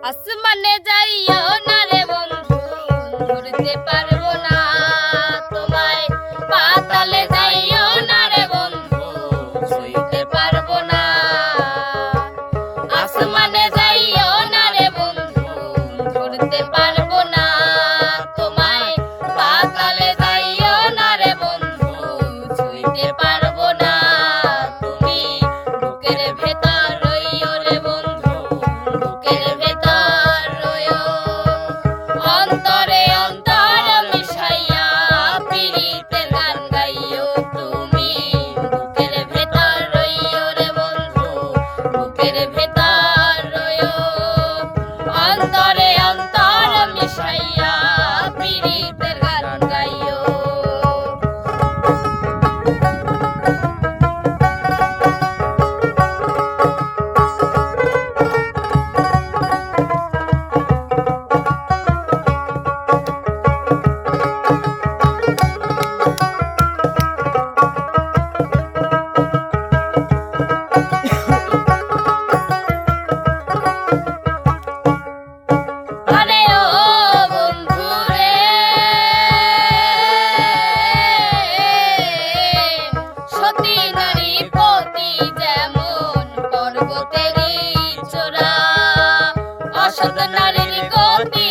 আসমানে যাইও না রে বন্ধু, ধরতে পারবো না তোমায়। পাতালে যাইও না রে বন্ধু, ছুঁইতে পারবো না। আসমানে যাইও না রে বন্ধু, ধরতে পারবো না তোমায়। পাতালে যাইও না রে বন্ধু, ছুঁইতে পারবো না। তুমি বুকের ভেতর রইও রে বন্ধু, বুকের ভেতর রইও। অন্তরে অন্তর মিশাইয়া পীড়িতের গান গাইও তুমি। বুকের ভেতর রইও রে বন্ধু, বুকের ভেতর রইও। অন্তরে অন্তর মিশাইয়া পীড়িতের গান গাইও। আরে ও বন্ধু রে, সতী নারী পতি যেমন পর্বতেরই চূড়া, অসৎ নারীর গতি